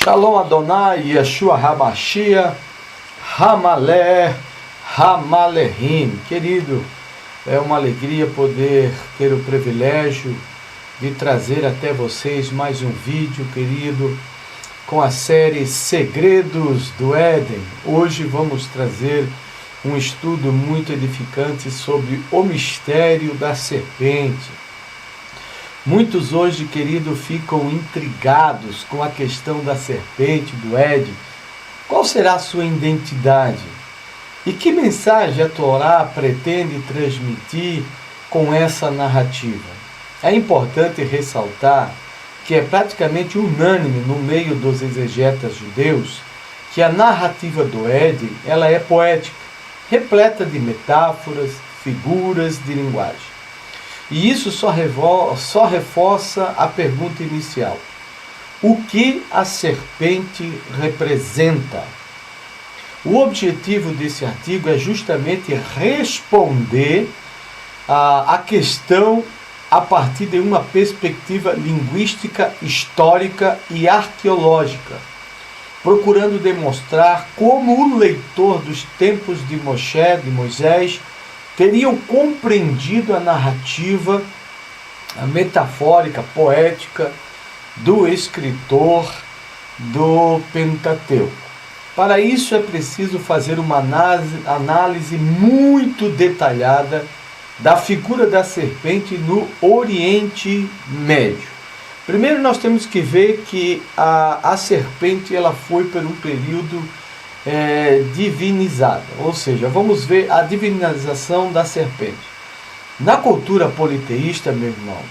Shalom Adonai, Yeshua Hamashia, Hamalé, Hamalehim. Querido, é uma alegria poder ter o privilégio de trazer até vocês mais um vídeo, querido, com a série Segredos do Éden. Hoje vamos trazer um estudo muito edificante sobre o mistério da serpente. Muitos hoje, querido, ficam intrigados com a questão da serpente, do Éden. Qual será a sua identidade? E que mensagem a Torá pretende transmitir com essa narrativa? É importante ressaltar que é praticamente unânime no meio dos exegetas judeus que a narrativa do Éden, ela é poética, repleta de metáforas, figuras de linguagem. E isso só reforça a pergunta inicial. O que a serpente representa? O objetivo desse artigo é justamente responder a questão a partir de uma perspectiva linguística, histórica e arqueológica, procurando demonstrar como o leitor dos tempos de Moisés, teriam compreendido a narrativa, a metafórica, poética do escritor do Pentateuco. Para isso é preciso fazer uma análise muito detalhada da figura da serpente no Oriente Médio. Primeiro nós temos que ver que a serpente ela foi por um período divinizada, ou seja, vamos ver a divinização da serpente. Na cultura politeísta, meu irmão,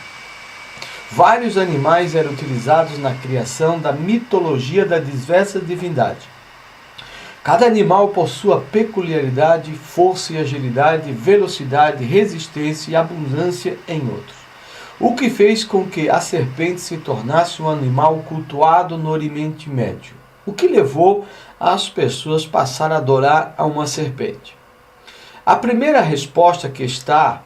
vários animais eram utilizados na criação da mitologia das diversas divindades. Cada animal possui peculiaridade, força e agilidade, velocidade, resistência e abundância em outros. O que fez com que a serpente se tornasse um animal cultuado no Oriente Médio. O que levou as pessoas a passar a adorar a uma serpente? A primeira resposta que está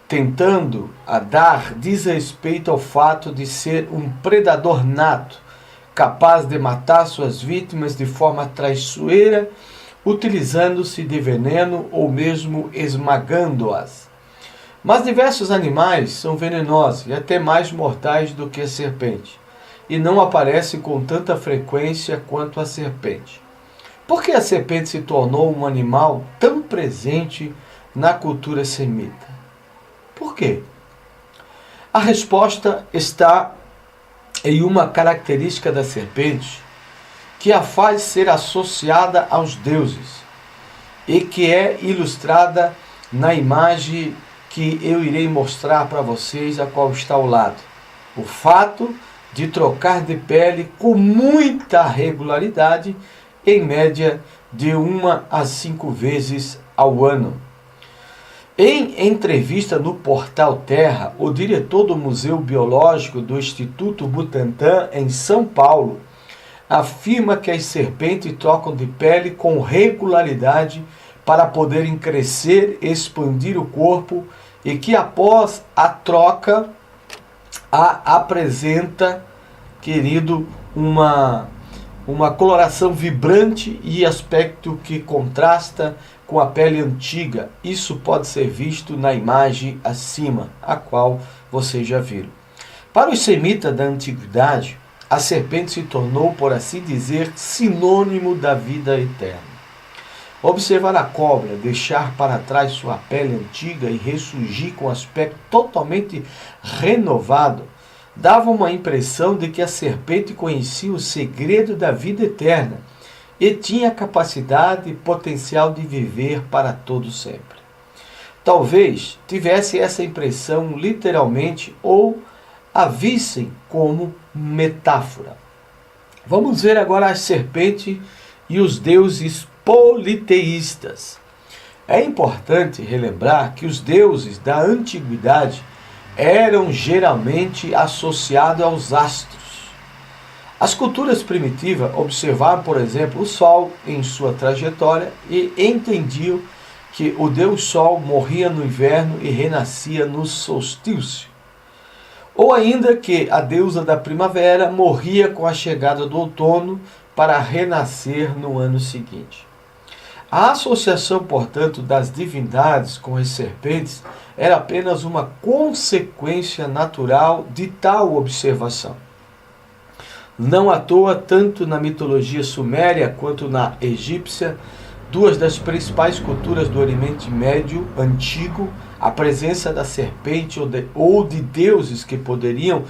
tentando dar diz respeito ao fato de ser um predador nato, capaz de matar suas vítimas de forma traiçoeira, utilizando-se de veneno ou mesmo esmagando-as. Mas diversos animais são venenosos e até mais mortais do que a serpente, e não aparece com tanta frequência quanto a serpente. Por que a serpente se tornou um animal tão presente na cultura semita? Por quê? A resposta está em uma característica da serpente que a faz ser associada aos deuses e que é ilustrada na imagem que eu irei mostrar para vocês, a qual está ao lado. O fato de trocar de pele com muita regularidade, em média de 1 a 5 vezes ao ano. Em entrevista no Portal Terra, o diretor do Museu Biológico do Instituto Butantan, em São Paulo, afirma que as serpentes trocam de pele com regularidade para poderem crescer e expandir o corpo e que após a troca apresenta, querido, uma coloração vibrante e aspecto que contrasta com a pele antiga. Isso pode ser visto na imagem acima, a qual vocês já viram. Para os semitas da antiguidade, a serpente se tornou, por assim dizer, sinônimo da vida eterna. Observar a cobra deixar para trás sua pele antiga e ressurgir com aspecto totalmente renovado dava uma impressão de que a serpente conhecia o segredo da vida eterna e tinha a capacidade e potencial de viver para todo sempre. Talvez tivesse essa impressão literalmente ou a vissem como metáfora. Vamos ver agora a serpente e os deuses politeístas. É importante relembrar que os deuses da antiguidade eram geralmente associados aos astros. As culturas primitivas observavam, por exemplo, o Sol em sua trajetória e entendiam que o Deus Sol morria no inverno e renascia no solstício. Ou ainda que a deusa da primavera morria com a chegada do outono para renascer no ano seguinte. A associação, portanto, das divindades com as serpentes era apenas uma consequência natural de tal observação. Não à toa, tanto na mitologia suméria quanto na egípcia, duas das principais culturas do Oriente Médio antigo, a presença da serpente ou de deuses que poderiam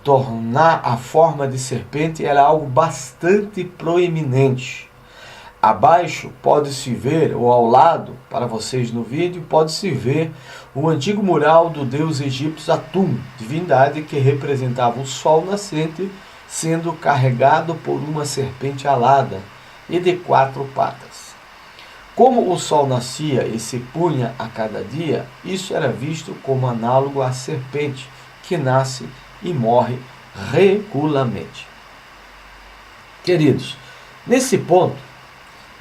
tornar a forma de serpente era algo bastante proeminente. Abaixo pode-se ver, ou ao lado, para vocês no vídeo, pode-se ver o antigo mural do deus egípcio Atum, divindade que representava o sol nascente, sendo carregado por uma serpente alada e de 4 patas. Como o sol nascia e se punha a cada dia, isso era visto como análogo à serpente, que nasce e morre regularmente. Queridos, nesse ponto,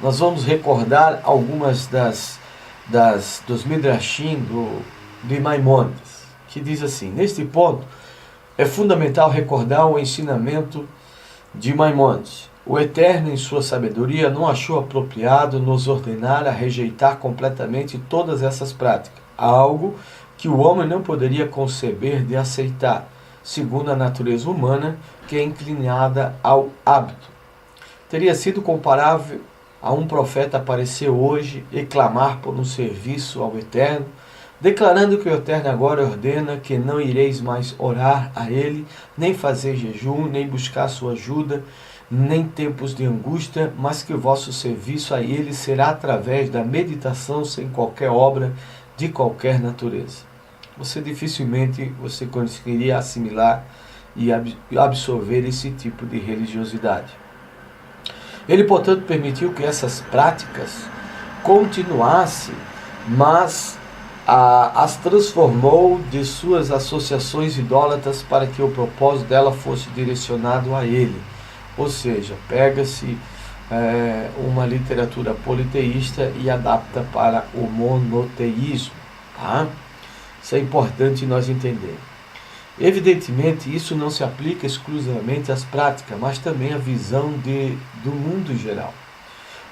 nós vamos recordar algumas dos Midrashim de Maimônides, que diz assim: neste ponto, é fundamental recordar o ensinamento de Maimônides. O Eterno, em sua sabedoria, não achou apropriado nos ordenar a rejeitar completamente todas essas práticas, algo que o homem não poderia conceber de aceitar, segundo a natureza humana, que é inclinada ao hábito. Teria sido comparável a um profeta aparecer hoje e clamar por um serviço ao Eterno, declarando que o Eterno agora ordena que não ireis mais orar a Ele, nem fazer jejum, nem buscar sua ajuda, nem tempos de angústia, mas que o vosso serviço a Ele será através da meditação sem qualquer obra de qualquer natureza. Dificilmente você conseguiria assimilar e absorver esse tipo de religiosidade. Ele, portanto, permitiu que essas práticas continuassem, mas as transformou de suas associações idólatras para que o propósito dela fosse direcionado a ele. Ou seja, pega-se uma literatura politeísta e adapta para o monoteísmo. Tá? Isso é importante nós entendermos. Evidentemente, isso não se aplica exclusivamente às práticas, mas também à visão do mundo geral.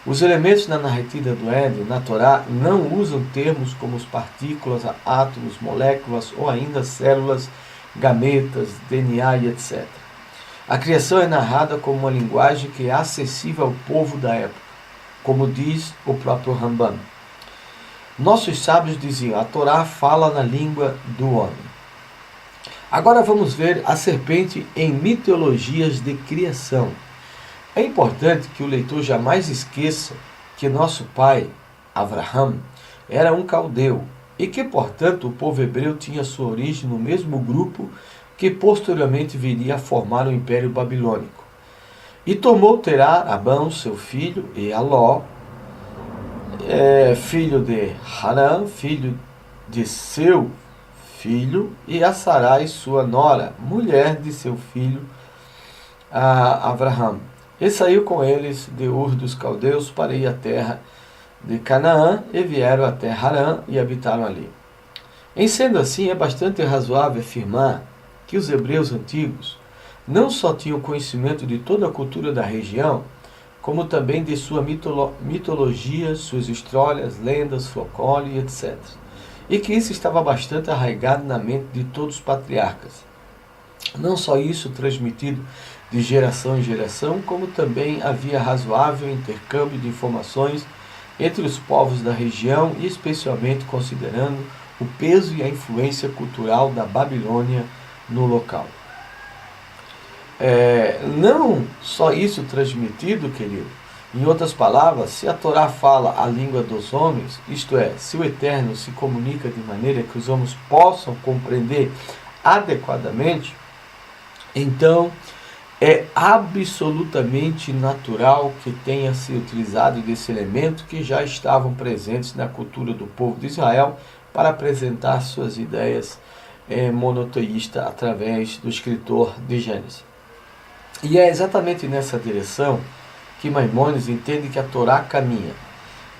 Os elementos na narrativa do Éden, na Torá, não usam termos como partículas, átomos, moléculas ou ainda células, gametas, DNA e etc. A criação é narrada como uma linguagem que é acessível ao povo da época, como diz o próprio Rambam. Nossos sábios diziam: a Torá fala na língua do homem. Agora vamos ver a serpente em mitologias de criação. É importante que o leitor jamais esqueça que nosso pai, Abraham, era um caldeu e que, portanto, o povo hebreu tinha sua origem no mesmo grupo que posteriormente viria a formar o Império Babilônico. E tomou Terá, Abão, seu filho, e Aló, filho de Harã, filho de seu filho, e a Sarai, sua nora, mulher de seu filho Abraham. E saiu com eles de Ur dos Caldeus para ir à terra de Canaã, e vieram até Harã e habitaram ali. Em sendo assim, é bastante razoável afirmar que os hebreus antigos não só tinham conhecimento de toda a cultura da região, como também de sua mitologia, suas histórias, lendas, folclore, etc. E que isso estava bastante arraigado na mente de todos os patriarcas. Não só isso transmitido de geração em geração, como também havia razoável intercâmbio de informações entre os povos da região, e especialmente considerando o peso e a influência cultural da Babilônia no local. Não só isso transmitido, querido. Em outras palavras, se a Torá fala a língua dos homens, isto é, se o Eterno se comunica de maneira que os homens possam compreender adequadamente, então é absolutamente natural que tenha se utilizado desse elemento que já estavam presentes na cultura do povo de Israel para apresentar suas ideias monoteístas através do escritor de Gênesis. E é exatamente nessa direção que Maimônides entende que a Torá caminha.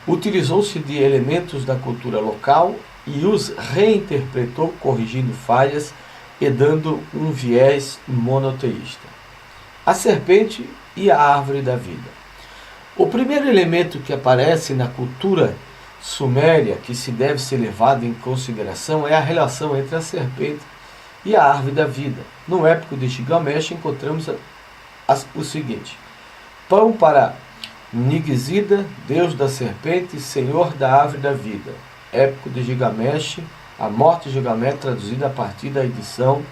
Utilizou-se de elementos da cultura local e os reinterpretou, corrigindo falhas e dando um viés monoteísta. A serpente e a árvore da vida. O primeiro elemento que aparece na cultura suméria que se deve ser levado em consideração é a relação entre a serpente e a árvore da vida. No épico de Gilgamesh encontramos o seguinte: pão para Nigizida, deus da serpente, senhor da árvore da vida. Épico de Gilgamesh, a morte de Gilgamesh, traduzida a partir da edição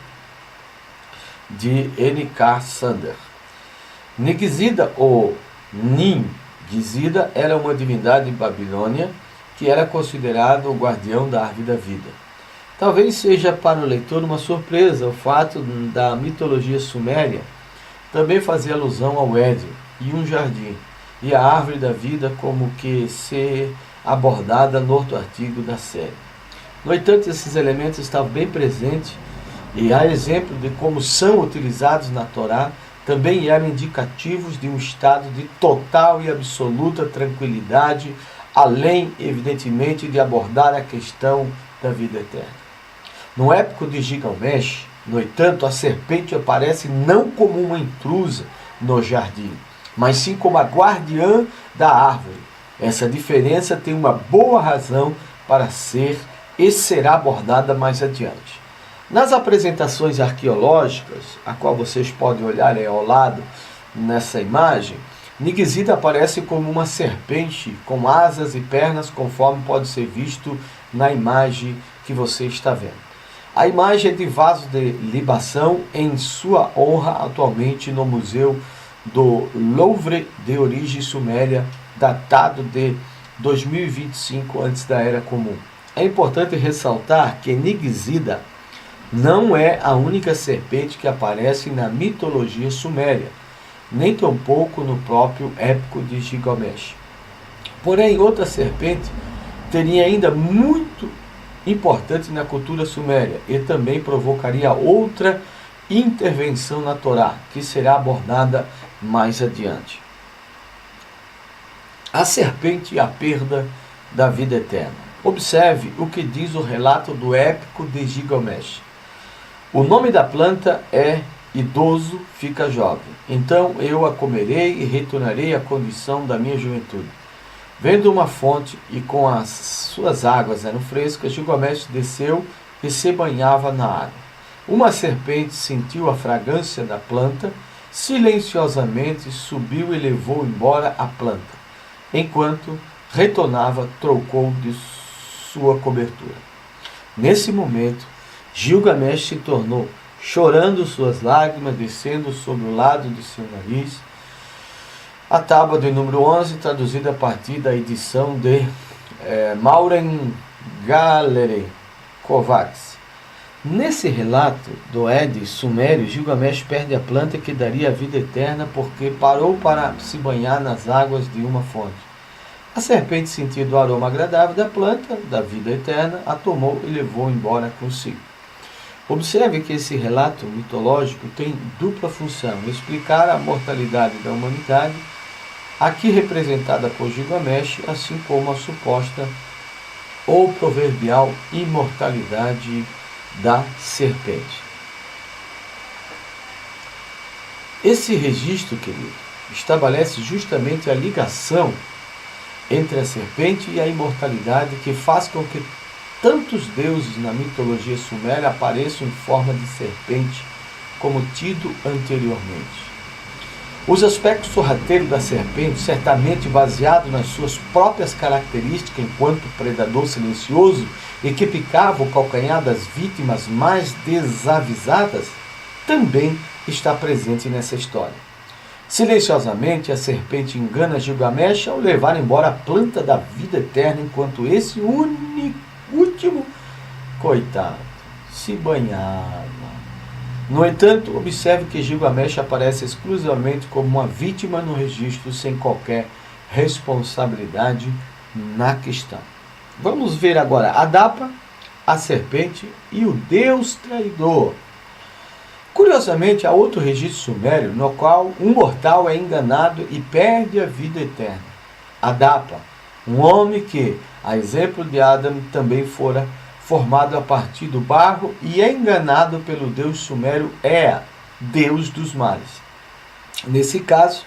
de N.K. Sander. Nigizida ou Nin-Gizida era uma divindade babilônia que era considerado o guardião da árvore da vida. Talvez seja para o leitor uma surpresa o fato da mitologia suméria também fazer alusão ao Éden e um jardim, e a árvore da vida como que ser abordada no outro artigo da série. No entanto, esses elementos estavam bem presentes e há exemplo de como são utilizados na Torá, também eram indicativos de um estado de total e absoluta tranquilidade, além, evidentemente, de abordar a questão da vida eterna. No épico de Gilgamesh, no entanto, a serpente aparece não como uma intrusa no jardim, mas sim como a guardiã da árvore. Essa diferença tem uma boa razão para ser e será abordada mais adiante. Nas apresentações arqueológicas, a qual vocês podem olhar ao lado nessa imagem, Nigizida aparece como uma serpente com asas e pernas, conforme pode ser visto na imagem que você está vendo. A imagem é de vaso de libação em sua honra atualmente no Museu do Louvre de origem suméria, datado de 2025 antes da Era Comum. É importante ressaltar que Nigizida não é a única serpente que aparece na mitologia suméria, nem tampouco no próprio épico de Gilgamesh. Porém, outra serpente teria ainda muito importante na cultura suméria e também provocaria outra intervenção na Torá, que será abordada mais adiante. A serpente e a perda da vida eterna. Observe o que diz o relato do épico de Gilgamesh. O nome da planta é idoso, fica jovem. Então eu a comerei e retornarei à condição da minha juventude. Vendo uma fonte e com as suas águas eram frescas, Gilgamesh desceu e se banhava na água. Uma serpente sentiu a fragrância da planta, silenciosamente subiu e levou embora a planta. Enquanto retornava, trocou de sua cobertura. Nesse momento, Gilgamesh se tornou, chorando suas lágrimas, descendo sobre o lado de seu nariz. A tábua de número 11, traduzida a partir da edição de Maureen Gallery Kovacs. Nesse relato do Éden sumério, Gilgamesh perde a planta que daria a vida eterna porque parou para se banhar nas águas de uma fonte. A serpente, sentindo o aroma agradável da planta da vida eterna, a tomou e levou embora consigo. Observe que esse relato mitológico tem dupla função: explicar a mortalidade da humanidade, aqui representada por Gilgamesh, assim como a suposta ou proverbial imortalidade da serpente. Esse registro, querido, estabelece justamente a ligação entre a serpente e a imortalidade que faz com que tantos deuses na mitologia suméria apareçam em forma de serpente, como tido anteriormente. Os aspectos sorrateiros da serpente, certamente baseado nas suas próprias características enquanto predador silencioso e que picava o calcanhar das vítimas mais desavisadas, também está presente nessa história. Silenciosamente, a serpente engana Gilgamesh ao levar embora a planta da vida eterna, enquanto esse último, coitado, se banhava. No entanto, observe que Gilgamesh aparece exclusivamente como uma vítima no registro, sem qualquer responsabilidade na questão. Vamos ver agora Adapa, a serpente e o deus traidor. Curiosamente, há outro registro sumério no qual um mortal é enganado e perde a vida eterna. Adapa, um homem que, a exemplo de Adam, também fora formado a partir do barro, e é enganado pelo deus sumério Ea, deus dos mares. Nesse caso,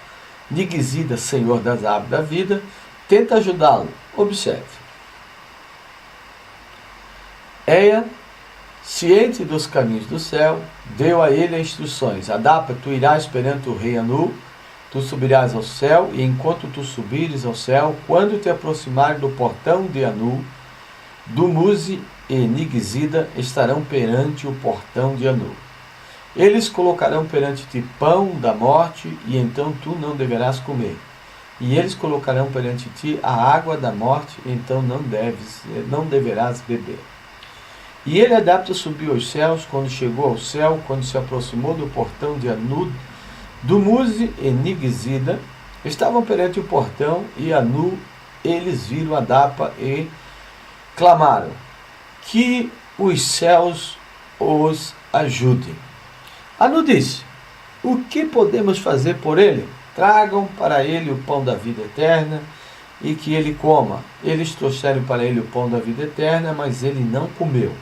Nigizida, senhor das árvores da vida, tenta ajudá-lo. Observe. Ea, ciente dos caminhos do céu, deu a ele as instruções: Adapa, tu irás perante o rei Anu, tu subirás ao céu, e enquanto tu subires ao céu, quando te aproximares do portão de Anu, Dumuzi e Nigizida estarão perante o portão de Anu. Eles colocarão perante ti pão da morte, e então tu não deverás comer. E eles colocarão perante ti a água da morte, e então não deverás beber. E ele, Adapta, subiu aos céus. Quando chegou ao céu, quando se aproximou do portão de Anu, Dumuzi e Nigizida estavam perante o portão, e Anu, eles viram Adapa e clamaram: que os céus os ajudem. Anu disse: o que podemos fazer por ele? Tragam para ele o pão da vida eterna e que ele coma. Eles trouxeram para ele o pão da vida eterna, mas ele não comeu.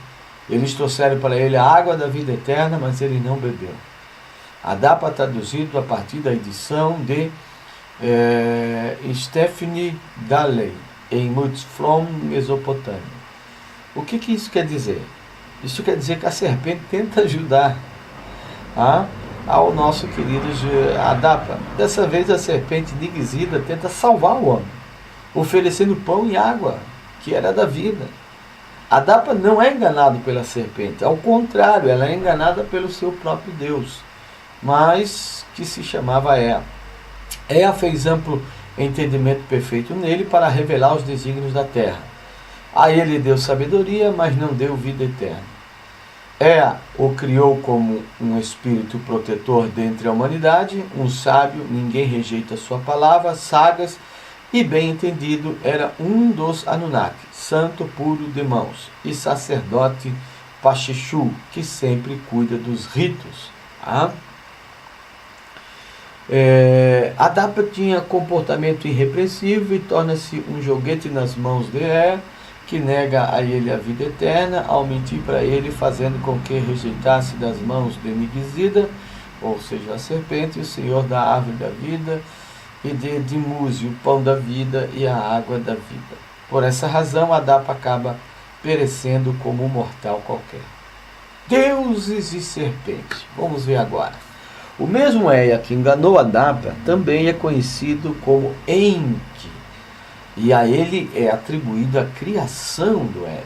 Eles trouxeram para ele a água da vida eterna, mas ele não bebeu. Adapa, traduzido a partir da edição de Stephanie Dalley, em Mutzflom, Mesopotâmia. O que isso quer dizer? Isso quer dizer que a serpente tenta ajudar ao nosso querido Adapa. Dessa vez a serpente Nigizida tenta salvar o homem, oferecendo pão e água, que era da vida. Adapa não é enganado pela serpente, ao contrário, ela é enganada pelo seu próprio Deus, mas que se chamava Ea. Ea fez amplo entendimento perfeito nele para revelar os desígnios da terra. A ele deu sabedoria, mas não deu vida eterna. Ea o criou como um espírito protetor dentre a humanidade, um sábio, ninguém rejeita sua palavra, sagaz e bem entendido, era um dos Anunnaki, santo puro de mãos, e sacerdote Pachechu, que sempre cuida dos ritos. Adapa tinha comportamento irrepreensível e torna-se um joguete nas mãos de Ea, que nega a ele a vida eterna, ao mentir para ele, fazendo com que rejeitasse das mãos de Nigizida, ou seja, a serpente, o senhor da árvore da vida, e de Dumuzi, o pão da vida e a água da vida. Por essa razão, Adapa acaba perecendo como um mortal qualquer. Deuses e serpentes. Vamos ver agora. O mesmo Ea que enganou Adapa também é conhecido como Enki, e a ele é atribuída a criação do Éden.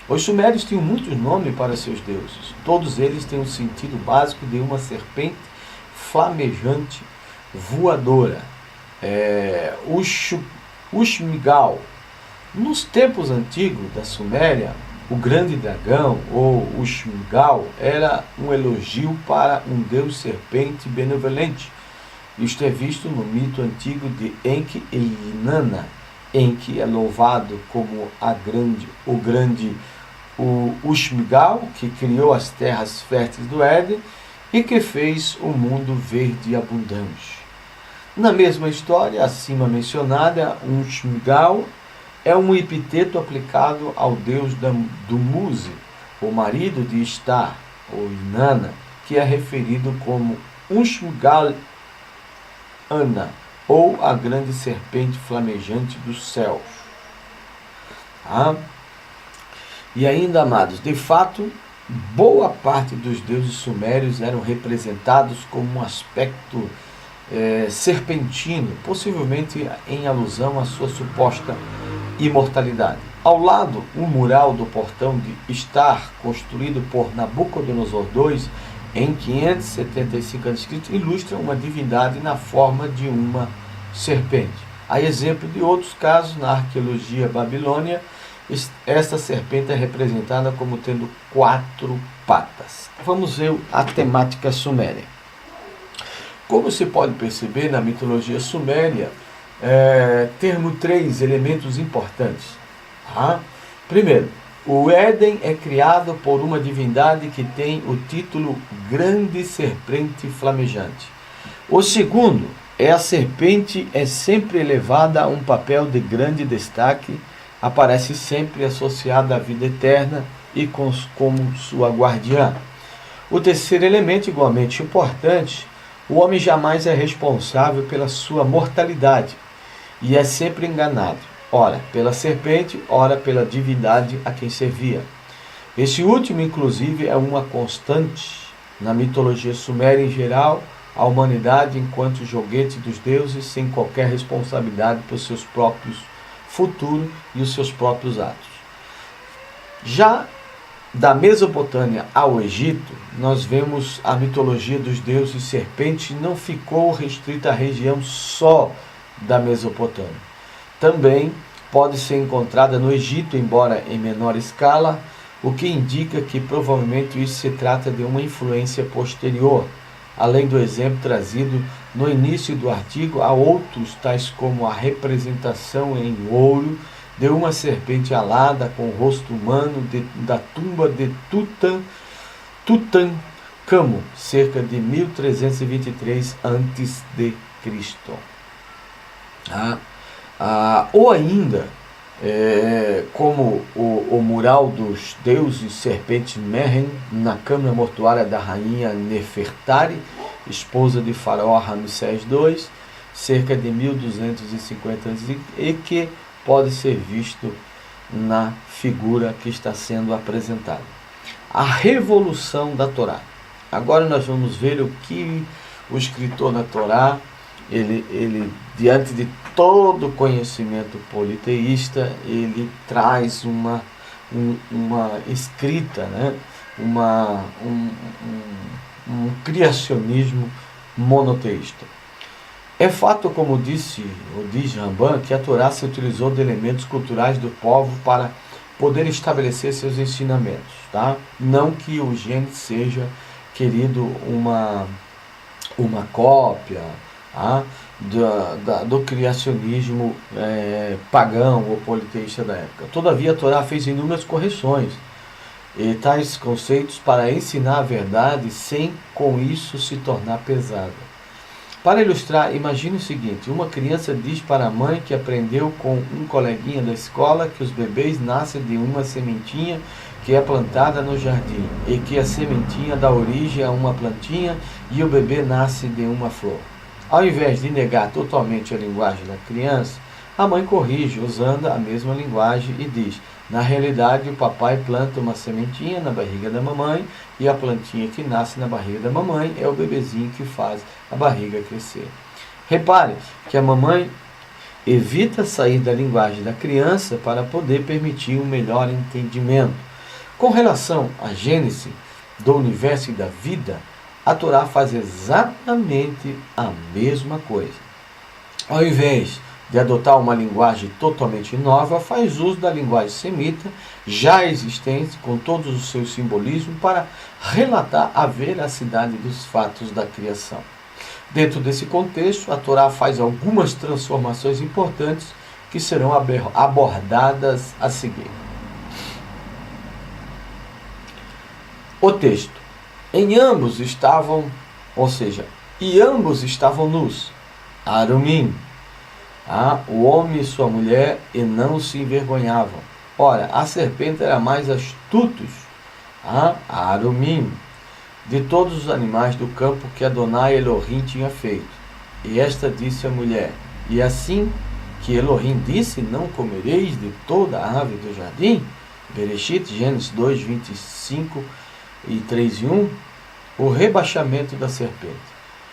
Os sumérios tinham muitos nomes para seus deuses. Todos eles têm o sentido básico de uma serpente flamejante, voadora. Ushmigal. Nos tempos antigos da Suméria, o grande dragão, ou Ushmigal, era um elogio para um deus serpente benevolente. Isto é visto no mito antigo de Enki e Inanna. Enki é louvado como o Ushmigal, que criou as terras férteis do Éden e que fez o mundo verde e abundante. Na mesma história acima mencionada, Ushmigal é um epiteto aplicado ao deus Dumuzi, o marido de Ishtar, ou Inanna, que é referido como Ushmigal Ana, ou a grande serpente flamejante dos céus. E ainda, amados, de fato, boa parte dos deuses sumérios eram representados como um aspecto serpentino, possivelmente em alusão à sua suposta imortalidade. Ao lado, um mural do portão de Ishtar, construído por Nabucodonosor II, em 575 a.C., ilustra uma divindade na forma de uma serpente. A exemplo de outros casos, na arqueologia babilônia, esta serpente é representada como tendo 4 patas. Vamos ver a temática suméria. Como se pode perceber, na mitologia suméria, temos 3 elementos importantes. Primeiro, o Éden é criado por uma divindade que tem o título Grande Serpente Flamejante. O segundo, a serpente é sempre elevada a um papel de grande destaque, aparece sempre associada à vida eterna e como sua guardiã. O terceiro elemento, igualmente importante, o homem jamais é responsável pela sua mortalidade e é sempre enganado, ora pela serpente, ora pela divindade a quem servia. Esse último, inclusive, é uma constante na mitologia suméria em geral, a humanidade enquanto joguete dos deuses, sem qualquer responsabilidade por seus próprios futuros e os seus próprios atos. Já da Mesopotâmia ao Egito, nós vemos a mitologia dos deuses serpente não ficou restrita à região só da Mesopotâmia. Também pode ser encontrada no Egito, embora em menor escala, o que indica que provavelmente isso se trata de uma influência posterior. Além do exemplo trazido no início do artigo, há outros, tais como a representação em ouro de uma serpente alada com o rosto humano da tumba de Tutancâmon, cerca de 1323 a.C. Ou ainda, como o mural dos deuses serpente Meren na câmara mortuária da rainha Nefertari, esposa de faraó Ramsés II, cerca de 1250 a.C., e que pode ser visto na figura que está sendo apresentada. A revolução da Torá. Agora nós vamos ver o que o escritor da Torá, ele diante de todo conhecimento politeísta, ele traz uma escrita, né? um criacionismo monoteísta. É fato, como diz Ramban, que a Torá se utilizou de elementos culturais do povo para poder estabelecer seus ensinamentos. Tá? Não que o Gênesis seja, querido, uma cópia do criacionismo pagão ou politeísta da época. Todavia, a Torá fez inúmeras correções e tais conceitos para ensinar a verdade sem com isso se tornar pesada. Para ilustrar, imagine o seguinte: uma criança diz para a mãe que aprendeu com um coleguinha da escola que os bebês nascem de uma sementinha que é plantada no jardim e que a sementinha dá origem a uma plantinha e o bebê nasce de uma flor. Ao invés de negar totalmente a linguagem da criança, a mãe corrige usando a mesma linguagem e diz: na realidade, o papai planta uma sementinha na barriga da mamãe e a plantinha que nasce na barriga da mamãe é o bebezinho que faz a barriga crescer. Repare que a mamãe evita sair da linguagem da criança para poder permitir um melhor entendimento. Com relação à gênese do universo e da vida, a Torá faz exatamente a mesma coisa. Ao invés de adotar uma linguagem totalmente nova, faz uso da linguagem semita, já existente, com todos os seus simbolismos, para relatar a veracidade dos fatos da criação. Dentro desse contexto, a Torá faz algumas transformações importantes que serão abordadas a seguir. O texto. E ambos estavam nus, Arumim, o homem e sua mulher, e não se envergonhavam. Ora, a serpente era mais astutos, Arumim, de todos os animais do campo que Adonai Elohim tinha feito. E esta disse à mulher: e assim que Elohim disse, não comereis de toda a ave do jardim? Bereshit, Gênesis 2, 25 e 3 e 1. O rebaixamento da serpente.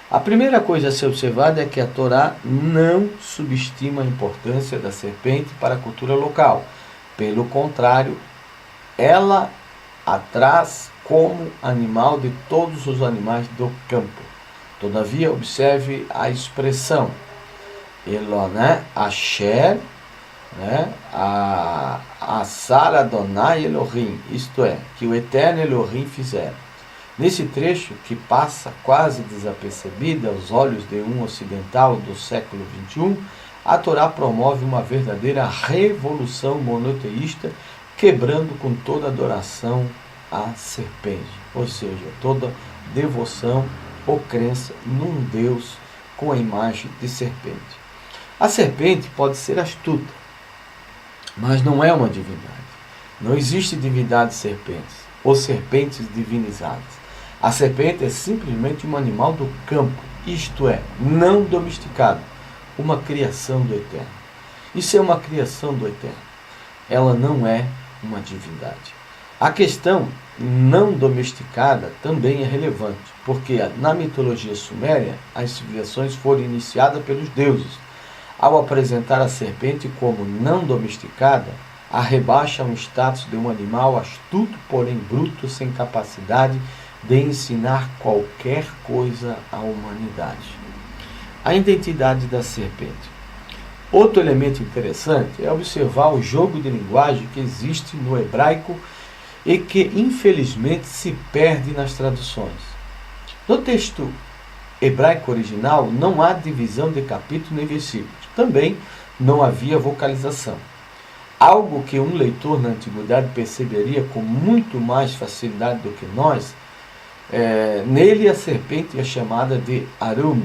A primeira coisa a ser observada é que a Torá não subestima a importância da serpente para a cultura local. Pelo contrário, ela a traz como animal de todos os animais do campo. Todavia, observe a expressão Asher, a Sara Adonai Elohim, isto é, que o eterno Elohim fizera. Nesse trecho, que passa quase desapercebida aos olhos de um ocidental do século XXI, a Torá promove uma verdadeira revolução monoteísta, quebrando com toda adoração à serpente, ou seja, toda devoção ou crença num Deus com a imagem de serpente. A serpente pode ser astuta, mas não é uma divindade. Não existe divindade serpentes ou serpentes divinizadas. A serpente é simplesmente um animal do campo, isto é, não domesticado, uma criação do Eterno. Isso é uma criação do Eterno. Ela não é uma divindade. A questão não domesticada também é relevante, porque na mitologia suméria as civilizações foram iniciadas pelos deuses. Ao apresentar a serpente como não domesticada, a rebaixa a um status de um animal astuto, porém bruto, sem capacidade de ensinar qualquer coisa à humanidade. A identidade da serpente. Outro elemento interessante é observar o jogo de linguagem que existe no hebraico e que, infelizmente, se perde nas traduções. No texto hebraico original, não há divisão de capítulo nem versículos. Também não havia vocalização. Algo que um leitor na antiguidade perceberia com muito mais facilidade do que nós. Nele a serpente é chamada de Arum,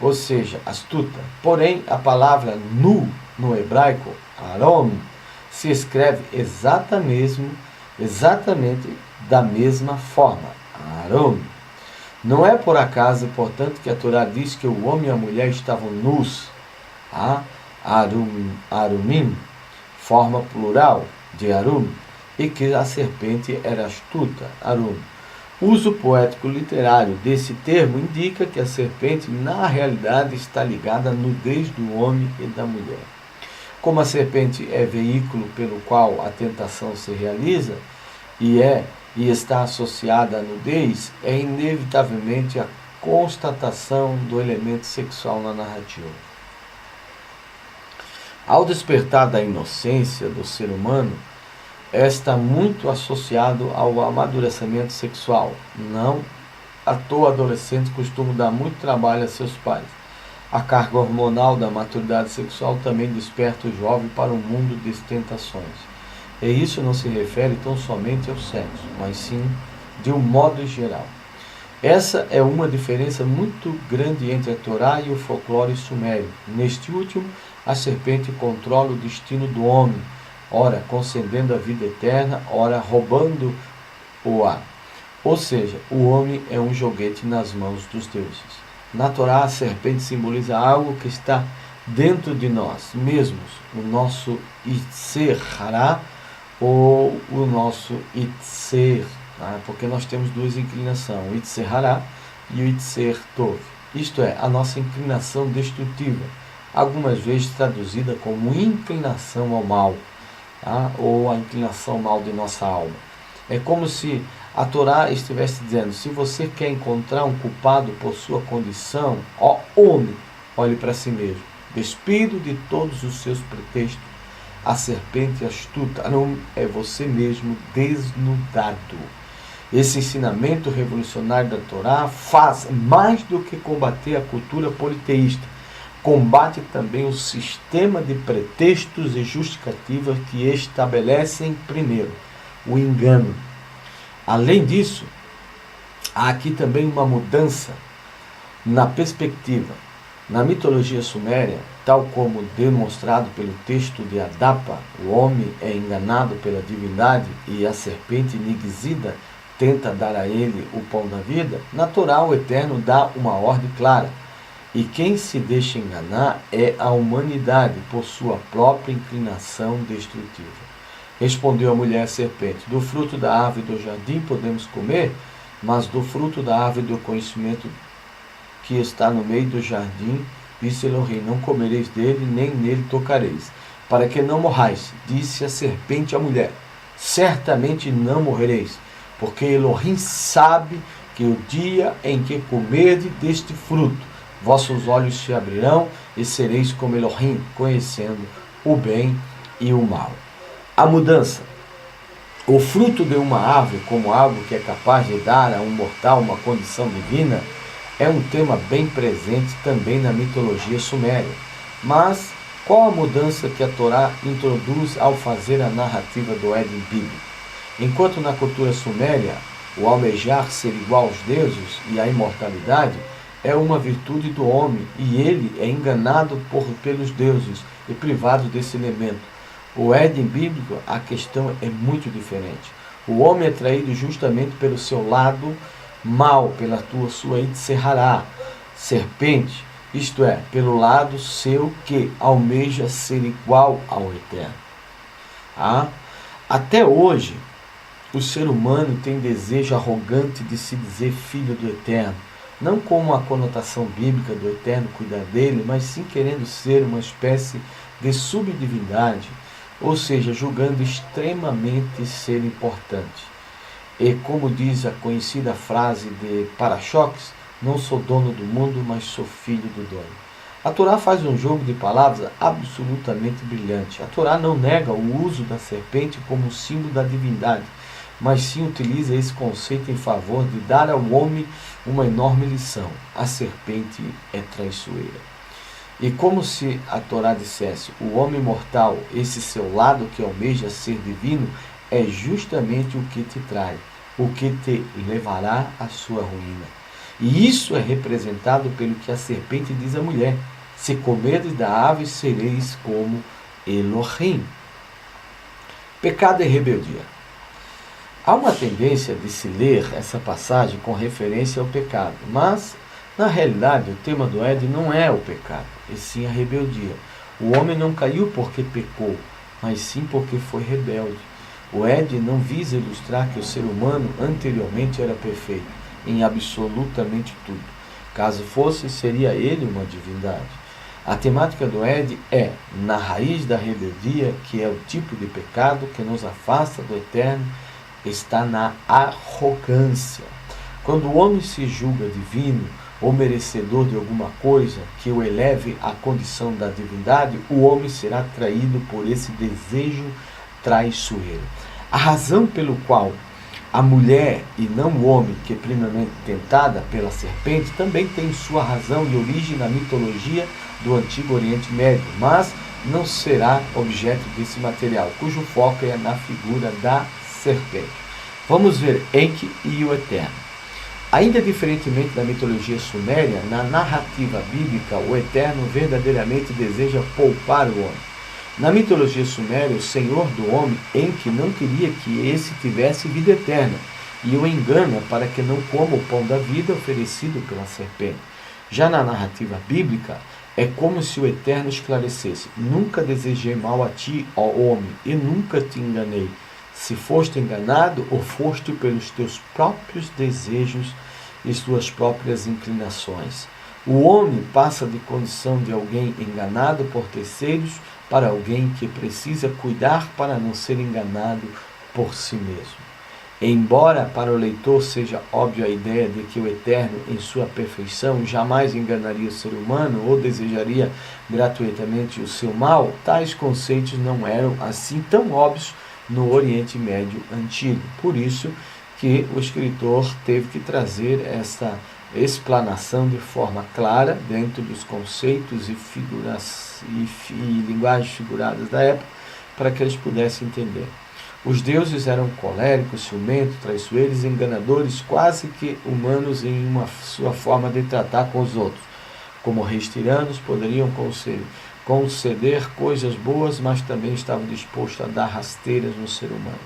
ou seja, astuta. Porém, a palavra nu no hebraico, Arom, se escreve exatamente da mesma forma, Arom. Não é por acaso, portanto, que a Torá diz que o homem e a mulher estavam nus, Arumim, forma plural de Arum, e que a serpente era astuta, Arum. O uso poético literário desse termo indica que a serpente, na realidade, está ligada à nudez do homem e da mulher. Como a serpente é veículo pelo qual a tentação se realiza e está associada à nudez, é inevitavelmente a constatação do elemento sexual na narrativa. Ao despertar da inocência do ser humano, está muito associado ao amadurecimento sexual. Não à toa adolescentes costumam dar muito trabalho a seus pais. A carga hormonal da maturidade sexual também desperta o jovem para um mundo de tentações. E isso não se refere tão somente ao sexo, mas sim de um modo geral. Essa é uma diferença muito grande entre a Torá e o folclore sumério. Neste último, a serpente controla o destino do homem, ora concedendo a vida eterna, ora roubando-o-á. Ou seja, o homem é um joguete nas mãos dos deuses. Na Torá, a serpente simboliza algo que está dentro de nós mesmos, o nosso Itzer Hará ou o nosso Itzer, porque nós temos duas inclinações, o Itzer Hará e o Itzer Tov. Isto é, a nossa inclinação destrutiva, algumas vezes traduzida como inclinação ao mal, ou a inclinação ao mal de nossa alma. É como se a Torá estivesse dizendo: se você quer encontrar um culpado por sua condição, ó homem, olhe para si mesmo, despido de todos os seus pretextos. A serpente astuta não é você mesmo desnudado. Esse ensinamento revolucionário da Torá faz mais do que combater a cultura politeísta. Combate também o sistema de pretextos e justificativas que estabelecem, primeiro, o engano. Além disso, há aqui também uma mudança na perspectiva. Na mitologia suméria, tal como demonstrado pelo texto de Adapa, o homem é enganado pela divindade e a serpente Nigzida tenta dar a ele o pão da vida. Na Torá, o Eterno dá uma ordem clara. E quem se deixa enganar é a humanidade por sua própria inclinação destrutiva. Respondeu a mulher serpente: do fruto da árvore do jardim podemos comer, mas do fruto da árvore do conhecimento que está no meio do jardim, disse Elohim: não comereis dele, nem nele tocareis, para que não morrais. Disse a serpente à mulher: certamente não morrereis, porque Elohim sabe que o dia em que comerdes deste fruto, vossos olhos se abrirão e sereis como Elohim, conhecendo o bem e o mal. A mudança. O fruto de uma árvore como algo que é capaz de dar a um mortal uma condição divina é um tema bem presente também na mitologia suméria. Mas qual a mudança que a Torá introduz ao fazer a narrativa do Éden bíblico? Enquanto na cultura suméria o almejar ser igual aos deuses e a imortalidade é uma virtude do homem, e ele é enganado pelos deuses e privado desse elemento. O Éden bíblico, a questão é muito diferente. O homem é traído justamente pelo seu lado mal, pela sua Itserará, serpente, isto é, pelo lado seu que almeja ser igual ao Eterno. Até hoje, o ser humano tem desejo arrogante de se dizer filho do Eterno, não com a conotação bíblica do Eterno cuidar dele, mas sim querendo ser uma espécie de subdivindade, ou seja, julgando extremamente ser importante. E como diz a conhecida frase de para-choques, não sou dono do mundo, mas sou filho do dono. A Torá faz um jogo de palavras absolutamente brilhante. A Torá não nega o uso da serpente como um símbolo da divindade, mas sim utiliza esse conceito em favor de dar ao homem uma enorme lição. A serpente é traiçoeira. E como se a Torá dissesse, o homem mortal, esse seu lado que almeja ser divino, é justamente o que te trai, o que te levará à sua ruína. E isso é representado pelo que a serpente diz à mulher: se comerdes da ave, sereis como Elohim. Pecado e rebeldia. Há uma tendência de se ler essa passagem com referência ao pecado, mas, na realidade, o tema do Éden não é o pecado, e sim a rebeldia. O homem não caiu porque pecou, mas sim porque foi rebelde. O Éden não visa ilustrar que o ser humano anteriormente era perfeito, em absolutamente tudo. Caso fosse, seria ele uma divindade. A temática do Éden é, na raiz da rebeldia, que é o tipo de pecado que nos afasta do Eterno, está na arrogância. Quando o homem se julga divino ou merecedor de alguma coisa que o eleve à condição da divindade, o homem será traído por esse desejo traiçoeiro. A razão pelo qual a mulher e não o homem, que é primeiramente tentada pela serpente, também tem sua razão e origem na mitologia do Antigo Oriente Médio, mas não será objeto desse material, cujo foco é na figura da serpente. Vamos ver Enki e o Eterno. Ainda diferentemente da mitologia suméria, na narrativa bíblica, o Eterno verdadeiramente deseja poupar o homem. Na mitologia suméria, o senhor do homem, Enki, não queria que esse tivesse vida eterna, e o engana para que não coma o pão da vida oferecido pela serpente. Já na narrativa bíblica, é como se o Eterno esclarecesse: nunca desejei mal a ti, ó homem, e nunca te enganei. Se foste enganado, ou foste pelos teus próprios desejos e suas próprias inclinações. O homem passa de condição de alguém enganado por terceiros para alguém que precisa cuidar para não ser enganado por si mesmo. Embora para o leitor seja óbvia a ideia de que o Eterno, em sua perfeição, jamais enganaria o ser humano ou desejaria gratuitamente o seu mal, tais conceitos não eram assim tão óbvios no Oriente Médio Antigo. Por isso que o escritor teve que trazer essa explanação de forma clara dentro dos conceitos e figuras e linguagens figuradas da época, para que eles pudessem entender. Os deuses eram coléricos, ciumentos, traiçoeiros, enganadores, quase que humanos em sua forma de tratar com os outros. Como reis tiranos, poderiam conceder coisas boas, mas também estavam dispostos a dar rasteiras no ser humano.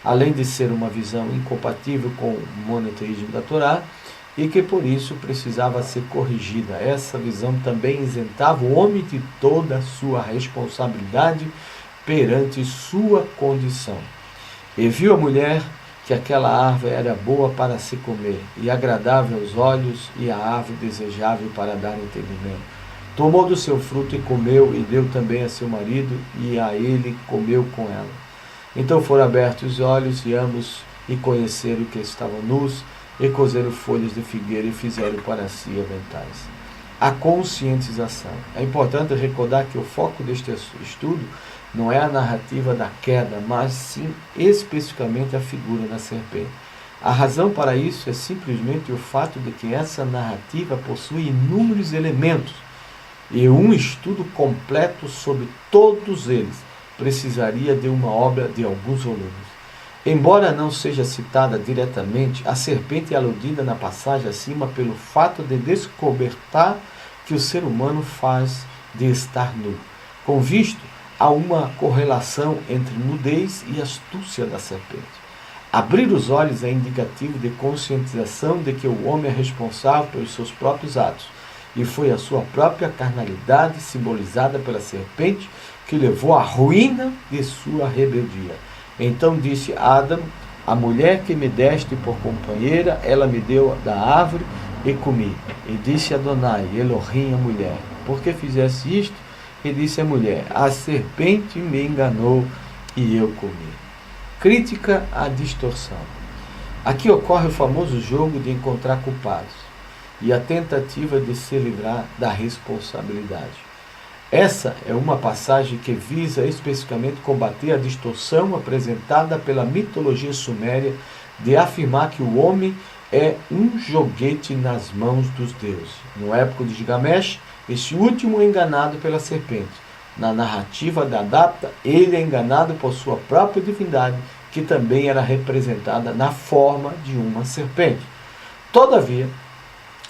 Além de ser uma visão incompatível com o monoteísmo da Torá, e que por isso precisava ser corrigida. Essa visão também isentava o homem de toda a sua responsabilidade perante sua condição. E viu a mulher que aquela árvore era boa para se comer, e agradável aos olhos, e a árvore desejável para dar entendimento. Tomou do seu fruto e comeu, e deu também a seu marido, e a ele comeu com ela. Então foram abertos os olhos, e ambos e conheceram que estavam nus, e cozeram folhas de figueira e fizeram para si aventais. A conscientização. É importante recordar que o foco deste estudo não é a narrativa da queda, mas sim especificamente a figura da serpente. A razão para isso é simplesmente o fato de que essa narrativa possui inúmeros elementos, e um estudo completo sobre todos eles precisaria de uma obra de alguns volumes. Embora não seja citada diretamente, a serpente é aludida na passagem acima pelo fato de descobertar que o ser humano faz de estar nu. Com visto, há uma correlação entre nudez e astúcia da serpente. Abrir os olhos é indicativo de conscientização de que o homem é responsável pelos seus próprios atos, e foi a sua própria carnalidade, simbolizada pela serpente, que levou à ruína de sua rebeldia. Então disse Adão: a mulher que me deste por companheira, ela me deu da árvore e comi. E disse Adonai, Elohim, a mulher: por que fizeste isto? E disse a mulher: a serpente me enganou e eu comi. Crítica à distorção. Aqui ocorre o famoso jogo de encontrar culpados e a tentativa de se livrar da responsabilidade. Essa é uma passagem que visa especificamente combater a distorção apresentada pela mitologia suméria de afirmar que o homem é um joguete nas mãos dos deuses. No épico de Gilgamesh, este último é enganado pela serpente. Na narrativa da Adapta, ele é enganado por sua própria divindade, que também era representada na forma de uma serpente. Todavia,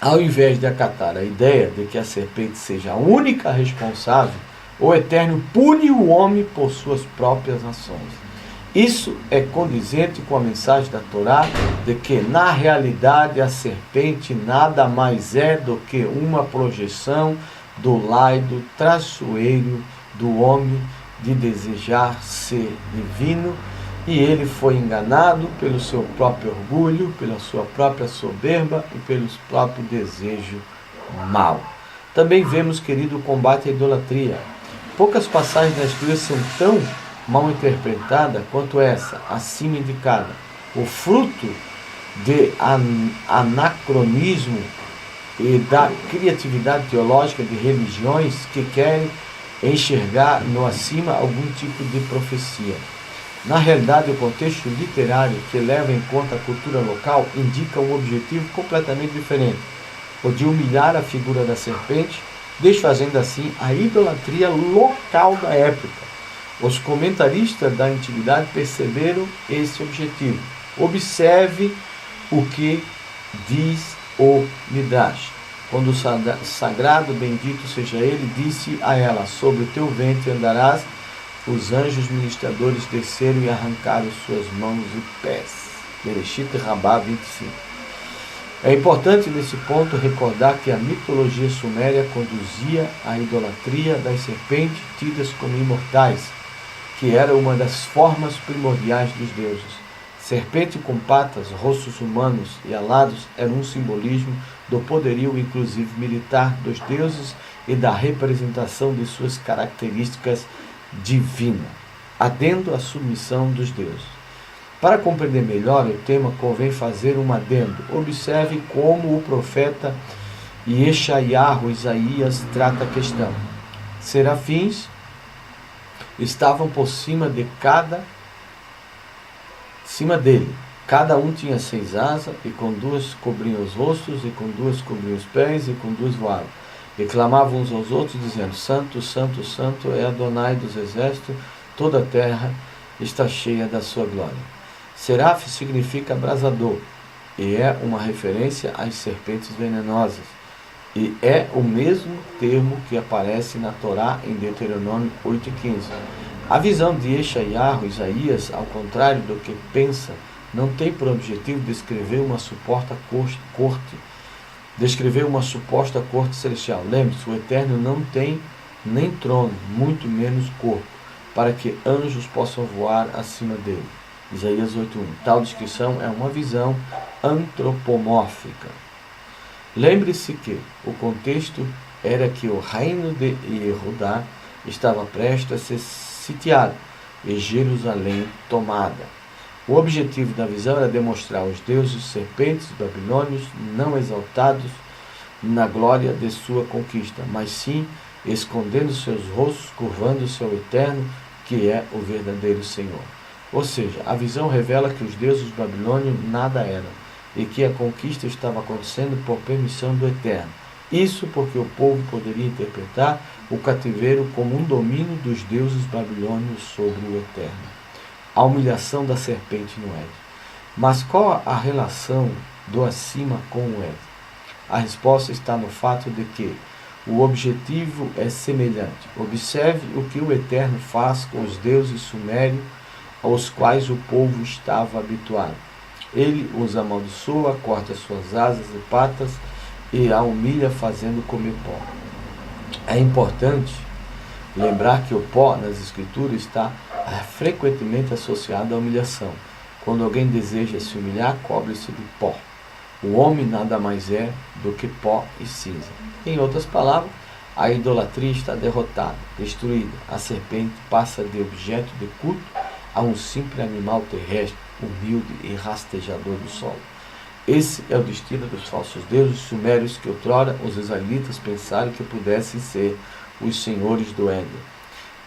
ao invés de acatar a ideia de que a serpente seja a única responsável, o Eterno pune o homem por suas próprias ações. Isso é condizente com a mensagem da Torá de que, na realidade, a serpente nada mais é do que uma projeção do laido traiçoeiro do homem de desejar ser divino, e ele foi enganado pelo seu próprio orgulho, pela sua própria soberba e pelo próprio desejo mau. Também vemos, querido, o combate à idolatria. Poucas passagens da Escritura são tão mal interpretada quanto essa, acima indicada. O fruto de anacronismo e da criatividade teológica de religiões que querem enxergar no acima algum tipo de profecia. Na realidade, o contexto literário que leva em conta a cultura local indica um objetivo completamente diferente, o de humilhar a figura da serpente, desfazendo assim a idolatria local da época. Os comentaristas da antiguidade perceberam esse objetivo. Observe o que diz o Midrash. Quando o sagrado, bendito seja ele, disse a ela: sobre o teu ventre andarás. Os anjos ministradores desceram e arrancaram suas mãos e pés. Bereshit Rabá 25. É importante nesse ponto recordar que a mitologia suméria conduzia à idolatria das serpentes tidas como imortais, que era uma das formas primordiais dos deuses. Serpente com patas, rostos humanos e alados era um simbolismo do poderio, inclusive militar, dos deuses e da representação de suas características divinas, adendo à submissão dos deuses. Para compreender melhor o tema, convém fazer um adendo. Observe como o profeta Yeshayahu, Isaías, trata a questão. Serafins estavam por cima dele. Cada um tinha 6 asas, e com 2 cobriam os rostos, e com 2 cobriam os pés, e com 2 voavam. E clamavam uns aos outros, dizendo: Santo, Santo, Santo é Adonai dos exércitos, toda a terra está cheia da sua glória. Seraf significa abrasador, e é uma referência às serpentes venenosas. E é o mesmo termo que aparece na Torá em Deuteronômio 8,15. A visão de Yeshayahu, Isaías, ao contrário do que pensa, não tem por objetivo descrever uma suposta corte celestial. Lembre-se, o Eterno não tem nem trono, muito menos corpo, para que anjos possam voar acima dele. Isaías 8:1. Tal descrição é uma visão antropomórfica. Lembre-se que o contexto era que o reino de Yehudá estava prestes a ser sitiado e Jerusalém tomada. O objetivo da visão era demonstrar os deuses serpentes babilônios não exaltados na glória de sua conquista, mas sim escondendo seus rostos, curvando-se ao Eterno, que é o verdadeiro Senhor. Ou seja, a visão revela que os deuses babilônios nada eram, e que a conquista estava acontecendo por permissão do Eterno. Isso porque o povo poderia interpretar o cativeiro como um domínio dos deuses babilônios sobre o Eterno. A humilhação da serpente no Éden. Mas qual a relação do acima com o Éden? A resposta está no fato de que O objetivo é semelhante. Observe o que o Eterno faz com os deuses sumérios aos quais o povo estava habituado. Ele os amaldiçoa, corta suas asas e patas e a humilha fazendo comer pó. É importante lembrar que o pó nas escrituras está frequentemente associado à humilhação. Quando alguém deseja se humilhar, cobre-se de pó. O homem nada mais é do que pó e cinza. Em outras palavras, a idolatria está derrotada, destruída. A serpente passa de objeto de culto a um simples animal terrestre, humilde e rastejador do solo. Esse é o destino dos falsos deuses sumérios que outrora os israelitas pensaram que pudessem ser os senhores do Éden.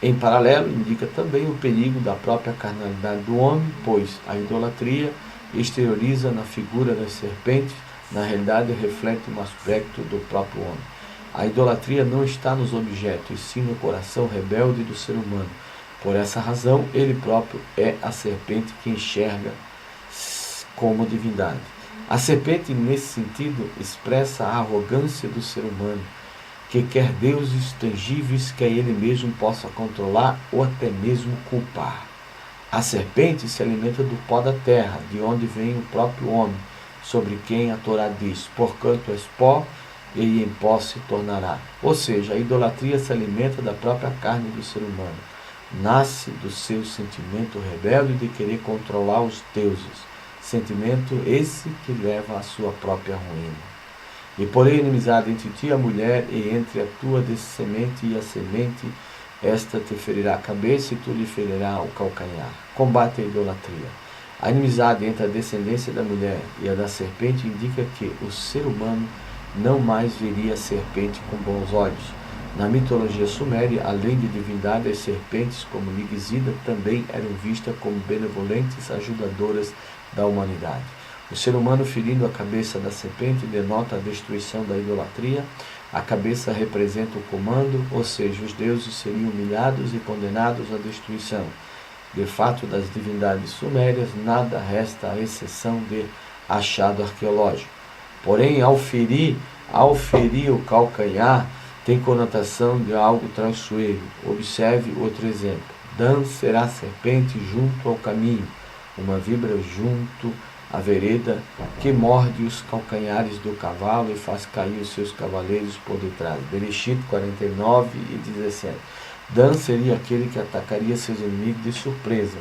Em paralelo, indica também o perigo da própria carnalidade do homem, pois a idolatria exterioriza na figura das serpentes, na realidade reflete um aspecto do próprio homem. A idolatria não está nos objetos, e sim no coração rebelde do ser humano. Por essa razão, ele próprio é a serpente que enxerga como divindade. A serpente, nesse sentido, expressa a arrogância do ser humano, que quer deuses tangíveis que ele mesmo possa controlar ou até mesmo culpar. A serpente se alimenta do pó da terra, de onde vem o próprio homem, sobre quem a Torá diz: porquanto és pó, e em pó se tornará. Ou seja, a idolatria se alimenta da própria carne do ser humano. Nasce do seu sentimento rebelde de querer controlar os deuses. Sentimento esse que leva à sua própria ruína. E porém inimizade entre ti e a mulher, e entre a tua descendente e a semente, esta te ferirá a cabeça e tu lhe ferirá o calcanhar. Combate a idolatria. A inimizade entre a descendência da mulher e a da serpente indica que o ser humano não mais veria a serpente com bons olhos. Na mitologia suméria, além de divindade, as serpentes, como Nigizida, também eram vistas como benevolentes ajudadoras da humanidade. O ser humano ferindo a cabeça da serpente denota a destruição da idolatria. A cabeça representa o comando, ou seja, os deuses seriam humilhados e condenados à destruição. De fato, das divindades sumérias, nada resta à exceção de achado arqueológico. Porém, ao ferir o calcanhar, tem conotação de algo traiçoeiro. Observe outro exemplo. Dan será serpente junto ao caminho, uma víbora junto à vereda, que morde os calcanhares do cavalo e faz cair os seus cavaleiros por detrás. Bereshit 49 e 17. Dan seria aquele que atacaria seus inimigos de surpresa,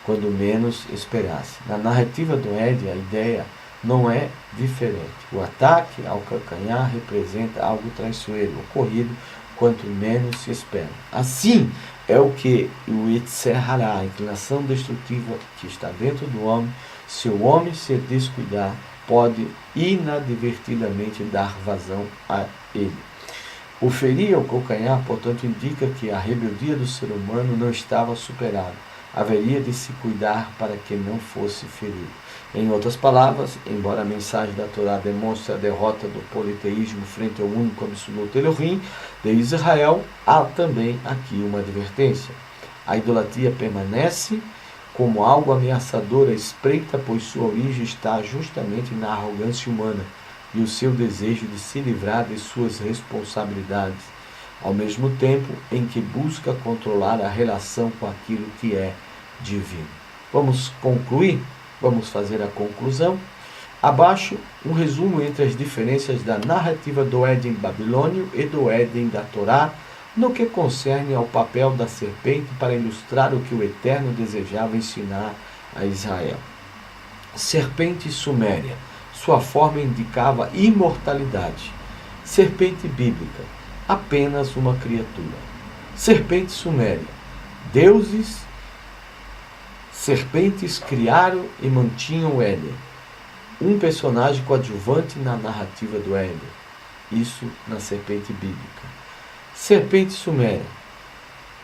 quando menos esperasse. Na narrativa do Éden, a ideia não é diferente. O ataque ao calcanhar representa algo traiçoeiro, ocorrido quanto menos se espera. Assim é o que o Yetzer Hará, a inclinação destrutiva que está dentro do homem, se o homem se descuidar, pode inadvertidamente dar vazão a ele. O ferir ao calcanhar, portanto, indica que a rebeldia do ser humano não estava superada. Haveria de se cuidar para que não fosse ferido. Em outras palavras, embora a mensagem da Torá demonstre a derrota do politeísmo frente ao único absoluto Elohim de Israel, há também aqui uma advertência. A idolatria permanece como algo ameaçador à espreita, pois sua origem está justamente na arrogância humana e o seu desejo de se livrar de suas responsabilidades, ao mesmo tempo em que busca controlar a relação com aquilo que é divino. Vamos concluir? Vamos fazer a conclusão. Abaixo, um resumo entre as diferenças da narrativa do Éden babilônio e do Éden da Torá, no que concerne ao papel da serpente para ilustrar o que o Eterno desejava ensinar a Israel. Serpente suméria. Sua forma indicava imortalidade. Serpente bíblica. Apenas uma criatura. Serpente suméria. Deuses, serpentes criaram e mantinham o Éden. Um personagem coadjuvante na narrativa do Éden. Isso na serpente bíblica. Serpente suméria.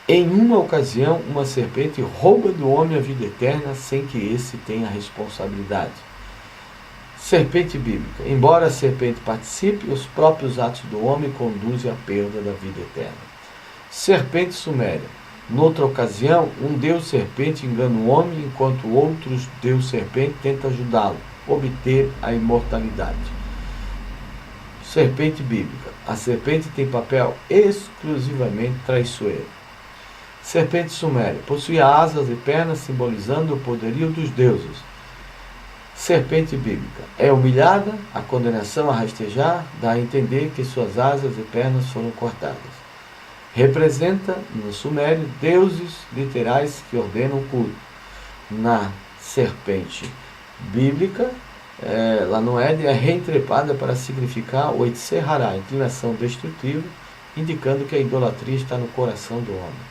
Em uma ocasião, uma serpente rouba do homem a vida eterna sem que esse tenha responsabilidade. Serpente bíblica. Embora a serpente participe, os próprios atos do homem conduzem à perda da vida eterna. Serpente suméria. Noutra ocasião, um deus serpente engana o homem, enquanto outros deus serpente tenta ajudá-lo a obter a imortalidade. Serpente bíblica. A serpente tem papel exclusivamente traiçoeiro. Serpente suméria. Possui asas e pernas, simbolizando o poderio dos deuses. Serpente bíblica. É humilhada, a condenação a rastejar, dá a entender que suas asas e pernas foram cortadas. Representa, no sumério, deuses literais que ordenam culto. Na serpente bíblica, ela não é reentrepada para significar o Etserhará, inclinação destrutiva, indicando que a idolatria está no coração do homem.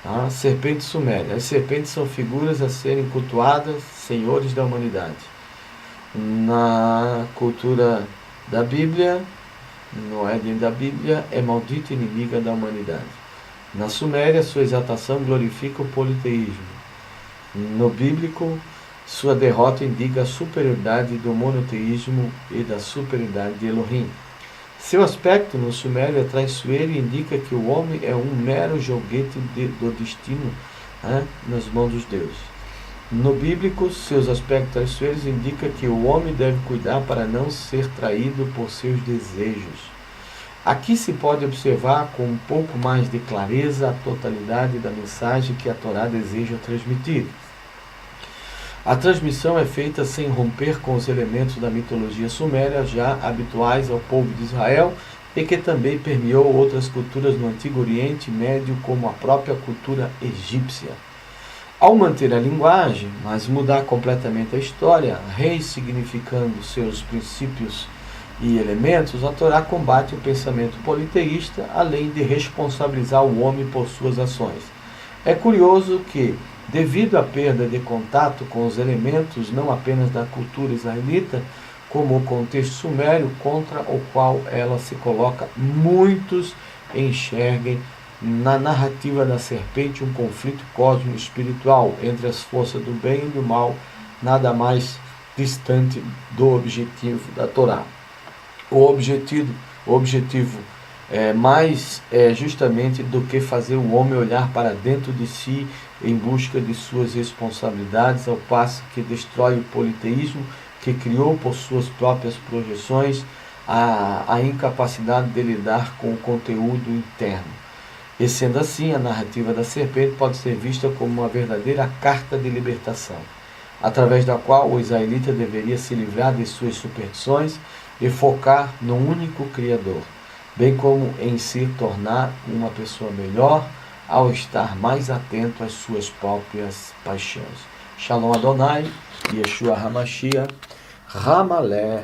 A serpente suméria. As serpentes são figuras a serem cultuadas, senhores da humanidade. Na cultura da Bíblia, no Éden da Bíblia, é maldita inimiga da humanidade. Na Suméria, sua exaltação glorifica o politeísmo. No bíblico, sua derrota indica a superioridade do monoteísmo e da superioridade de Elohim. Seu aspecto no sumério é traiçoeiro e indica que o homem é um mero joguete do destino nas mãos dos deuses. No bíblico, seus aspectos traiçoeiros indicam que o homem deve cuidar para não ser traído por seus desejos. Aqui se pode observar com um pouco mais de clareza a totalidade da mensagem que a Torá deseja transmitir. A transmissão é feita sem romper com os elementos da mitologia suméria já habituais ao povo de Israel e que também permeou outras culturas no Antigo Oriente Médio, como a própria cultura egípcia. Ao manter a linguagem, mas mudar completamente a história, ressignificando seus princípios e elementos, a Torá combate o pensamento politeísta, além de responsabilizar o homem por suas ações. É curioso que, devido à perda de contato com os elementos não apenas da cultura israelita, como o contexto sumério contra o qual ela se coloca, muitos enxerguem na narrativa da serpente um conflito cósmico espiritual entre as forças do bem e do mal, nada mais distante do objetivo da Torá. O objetivo mais justamente do que fazer o homem olhar para dentro de si em busca de suas responsabilidades, ao passo que destrói o politeísmo que criou por suas próprias projeções a incapacidade de lidar com o conteúdo interno. E sendo assim, a narrativa da serpente pode ser vista como uma verdadeira carta de libertação, através da qual o israelita deveria se livrar de suas superstições e focar no único Criador, bem como em se tornar uma pessoa melhor ao estar mais atento às suas próprias paixões. Shalom Adonai, Yeshua HaMashiach, Ramaleh,